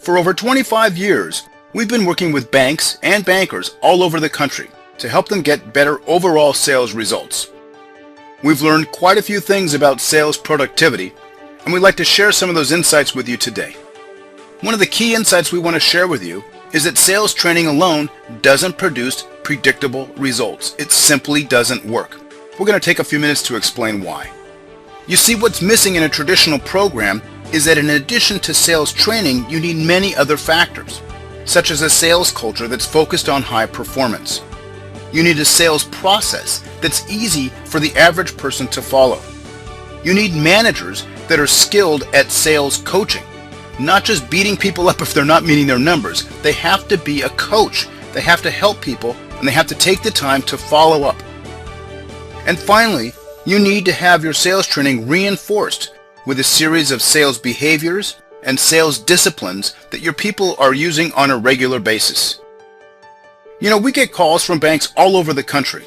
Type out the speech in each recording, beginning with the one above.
For over 25 years, we've been working with banks and bankers all over the country to help them get better overall sales results. We've learned quite a few things about sales productivity, and we'd like to share some of those insights with you today. One of the key insights we want to share with you is that sales training alone doesn't produce predictable results. It simply doesn't work. We're going to take a few minutes to explain why. You see, what's missing in a traditional program is that in addition to sales training, you need many other factors, such as a sales culture that's focused on high performance. You need a sales process that's easy for the average person to follow. You need managers that are skilled at sales coaching, not just beating people up if they're not meeting their numbers. They have to be a coach. They have to help people, and they have to take the time to follow up. And finally, you need to have your sales training reinforced with a series of sales behaviors and sales disciplines that your people are using on a regular basis. You know, we get calls from banks all over the country,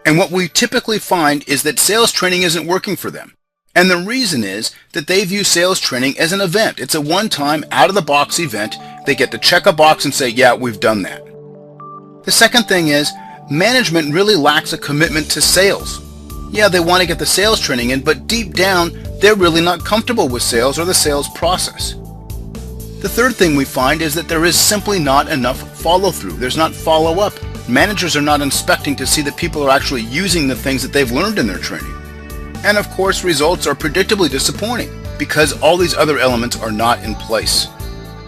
and what we typically find is that sales training isn't working for them. And the reason is that they view sales training as an event. It's a one-time, out-of-the-box event. They get to check a box and say, yeah, we've done that. The second thing is, management really lacks a commitment to sales. Yeah, they want to get the sales training in, but deep down, they're really not comfortable with sales or the sales process. The third thing we find is that there is simply not enough follow-through. There's not follow-up. Managers are not inspecting to see that people are actually using the things that they've learned in their training. And of course, results are predictably disappointing because all these other elements are not in place.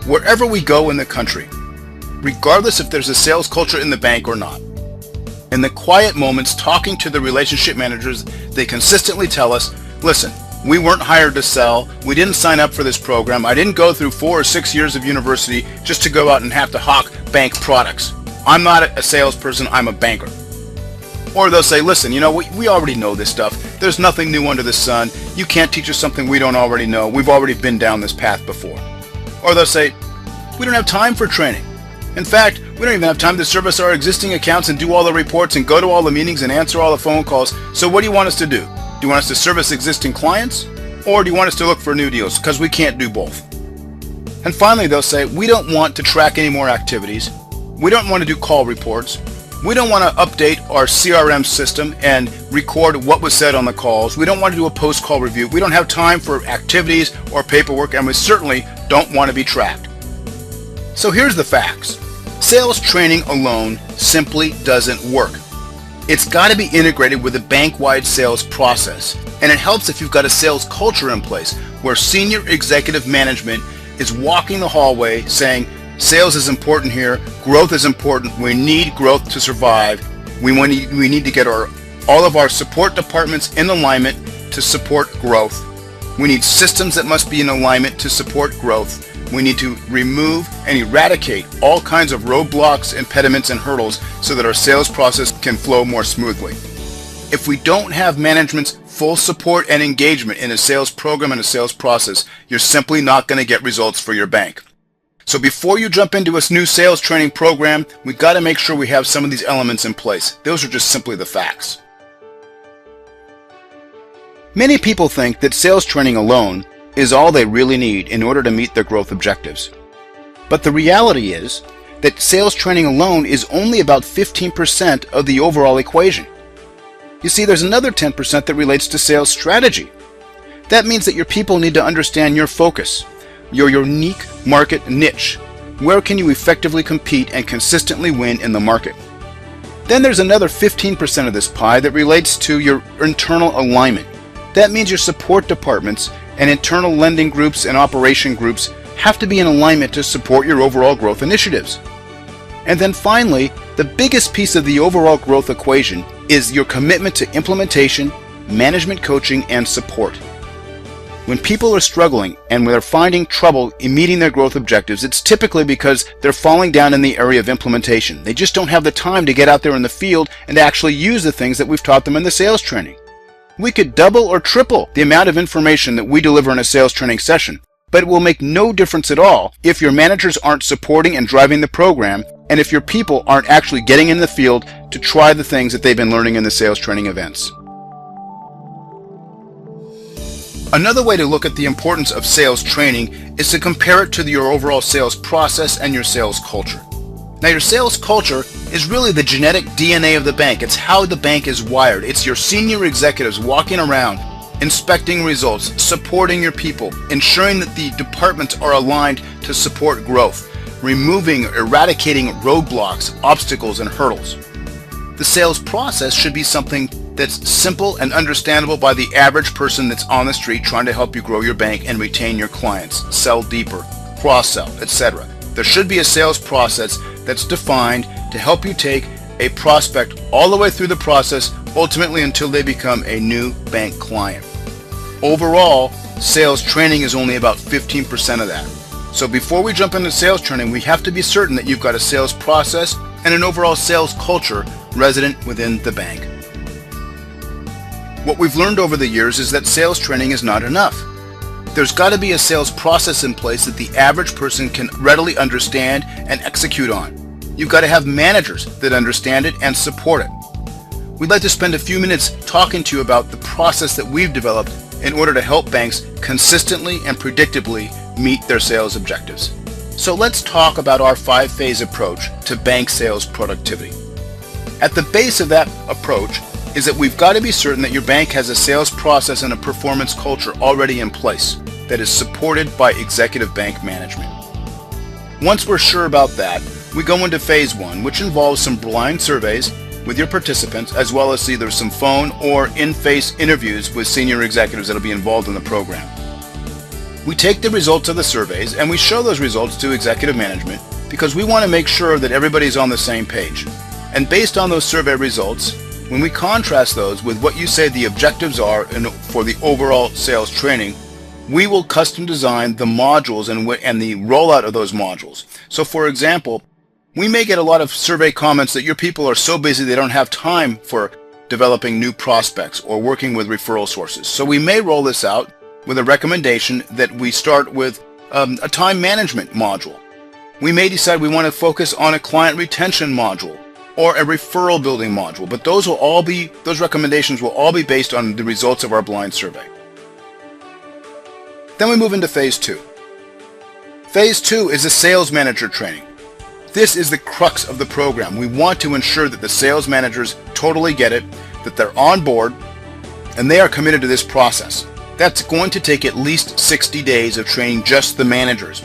Wherever we go in the country, regardless if there's a sales culture in the bank or not, in the quiet moments talking to the relationship managers, they consistently tell us, listen, we weren't hired to sell. We didn't sign up for this program. I didn't go through 4 or 6 years of university just to go out and have to hawk bank products. I'm not a salesperson, I'm a banker. Or they'll say, listen, you know, we already know this stuff. There's nothing new under the sun. You can't teach us something we don't already know. We've already been down this path before. Or they'll say, we don't have time for training. In fact, we don't even have time to service our existing accounts and do all the reports and go to all the meetings and answer all the phone calls. So what do you want us to do? Do you want us to service existing clients? Or do you want us to look for new deals? Because we can't do both. And finally, they'll say, we don't want to track any more activities. We don't want to do call reports. We don't want to update our CRM system and record what was said on the calls. We don't want to do a post-call review. We don't have time for activities or paperwork, and we certainly don't want to be tracked. So here's the facts. Sales training alone simply doesn't work. It's got to be integrated with a bank-wide sales process, and it helps if you've got a sales culture in place where senior executive management is walking the hallway saying, sales is important here, growth is important, we need growth to survive, we need to get all of our support departments in alignment to support growth. We need systems that must be in alignment to support growth. We need to remove and eradicate all kinds of roadblocks, impediments, and hurdles so that our sales process can flow more smoothly. If we don't have management's full support and engagement in a sales program and a sales process, you're simply not going to get results for your bank. So before you jump into a new sales training program, we've got to make sure we have some of these elements in place. Those are just simply the facts. Many people think that sales training alone is all they really need in order to meet their growth objectives. But the reality is that sales training alone is only about 15% of the overall equation. You see, there's another 10% that relates to sales strategy. That means that your people need to understand your focus, your unique market niche. Where can you effectively compete and consistently win in the market? Then there's another 15% of this pie that relates to your internal alignment. That means your support departments and internal lending groups and operation groups have to be in alignment to support your overall growth initiatives. And then finally, the biggest piece of the overall growth equation is your commitment to implementation, management coaching, and support. When people are struggling and they're finding trouble in meeting their growth objectives, it's typically because they're falling down in the area of implementation. They just don't have the time to get out there in the field and actually use the things that we've taught them in the sales training. We could double or triple the amount of information that we deliver in a sales training session, but it will make no difference at all if your managers aren't supporting and driving the program, and if your people aren't actually getting in the field to try the things that they've been learning in the sales training events. Another way to look at the importance of sales training is to compare it to your overall sales process and your sales culture. Now, your sales culture is really the genetic DNA of the bank. It's how the bank is wired. It's your senior executives walking around, inspecting results, supporting your people, ensuring that the departments are aligned to support growth, eradicating roadblocks, obstacles, and hurdles. The sales process should be something that's simple and understandable by the average person that's on the street trying to help you grow your bank and retain your clients, sell deeper, cross-sell, etc. There should be a sales process that's defined to help you take a prospect all the way through the process, ultimately until they become a new bank client. Overall, sales training is only about 15% of that. So before we jump into sales training, we have to be certain that you've got a sales process and an overall sales culture resident within the bank. What we've learned over the years is that sales training is not enough. There's got to be a sales process in place that the average person can readily understand and execute on. You've got to have managers that understand it and support it. We'd like to spend a few minutes talking to you about the process that we've developed in order to help banks consistently and predictably meet their sales objectives. So let's talk about our 5-phase approach to bank sales productivity. At the base of that approach is that we've got to be certain that your bank has a sales process and a performance culture already in place that is supported by executive bank management. Once we're sure about that, we go into phase 1, which involves some blind surveys with your participants, as well as either some phone or in-face interviews with senior executives that will be involved in the program. We take the results of the surveys and we show those results to executive management because we want to make sure that everybody's on the same page. And based on those survey results, when we contrast those with what you say the objectives are for the overall sales training, we will custom design the modules and the rollout of those modules. So for example, we may get a lot of survey comments that your people are so busy they don't have time for developing new prospects or working with referral sources. So we may roll this out with a recommendation that we start with a time management module. We may decide we want to focus on a client retention module or a referral building module, but those recommendations will all be based on the results of our blind survey. Then we move into phase 2. Phase 2 is a sales manager training. This is the crux of the program. We want to ensure that the sales managers totally get it, that they're on board, and they are committed to this process. That's going to take at least 60 days of training just the managers.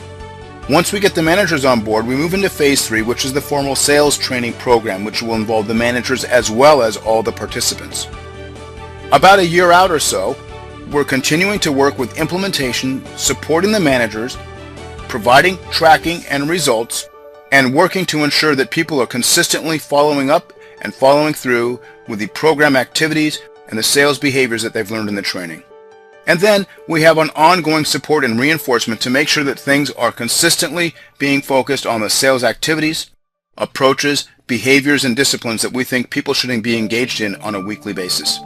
Once we get the managers on board, we move into phase 3, which is the formal sales training program, which will involve the managers as well as all the participants. About a year out or so, we're continuing to work with implementation, supporting the managers, providing tracking and results, and working to ensure that people are consistently following up and following through with the program activities and the sales behaviors that they've learned in the training. And then we have an ongoing support and reinforcement to make sure that things are consistently being focused on the sales activities, approaches, behaviors, and disciplines that we think people should be engaged in on a weekly basis.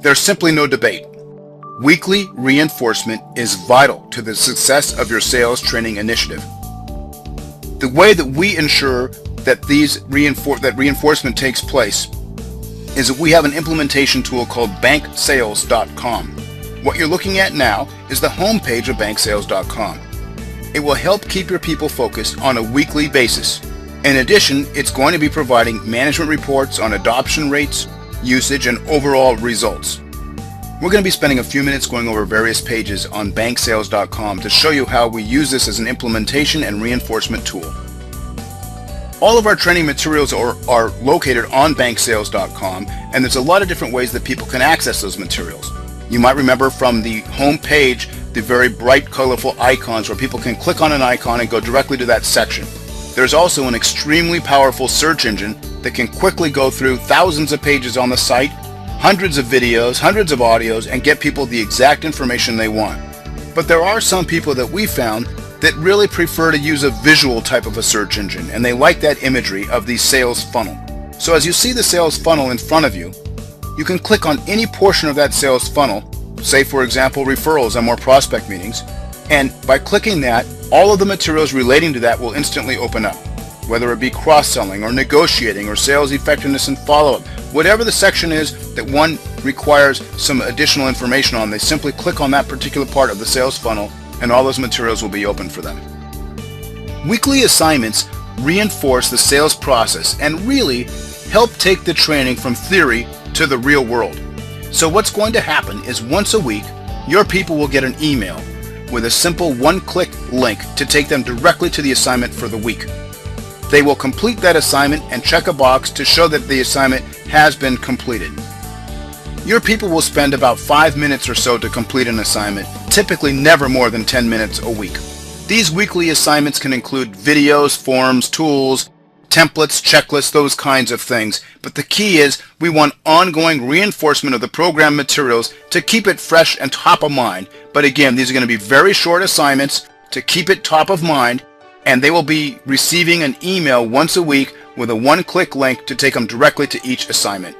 There's simply no debate. Weekly reinforcement is vital to the success of your sales training initiative. The way that we ensure that that reinforcement takes place is that we have an implementation tool called banksales.com. What you're looking at now is the homepage of banksales.com. It will help keep your people focused on a weekly basis. In addition, it's going to be providing management reports on adoption rates, usage, and overall results. We're going to be spending a few minutes going over various pages on banksales.com to show you how we use this as an implementation and reinforcement tool. All of our training materials are located on banksales.com, and there's a lot of different ways that people can access those materials. You might remember from the home page the very bright, colorful icons where people can click on an icon and go directly to that section. There's also an extremely powerful search engine that can quickly go through thousands of pages on the site, hundreds of videos, hundreds of audios, and get people the exact information they want. But there are some people that we found that really prefer to use a visual type of a search engine, and they like that imagery of the sales funnel. So as you see the sales funnel in front of you, you can click on any portion of that sales funnel, say for example referrals and more prospect meetings, and by clicking that, all of the materials relating to that will instantly open up, whether it be cross-selling or negotiating or sales effectiveness and follow-up. Whatever the section is that one requires some additional information on, they simply click on that particular part of the sales funnel and all those materials will be open for them. Weekly assignments reinforce the sales process and really help take the training from theory to the real world. So what's going to happen is once a week, your people will get an email with a simple one-click link to take them directly to the assignment for the week. They will complete that assignment and check a box to show that the assignment has been completed. Your people will spend about 5 minutes or so to complete an assignment, typically never more than 10 minutes a week. These weekly assignments can include videos, forms, tools, templates, checklists, those kinds of things. But the key is we want ongoing reinforcement of the program materials to keep it fresh and top of mind. But again, these are going to be very short assignments to keep it top of mind, and they will be receiving an email once a week with a one-click link to take them directly to each assignment.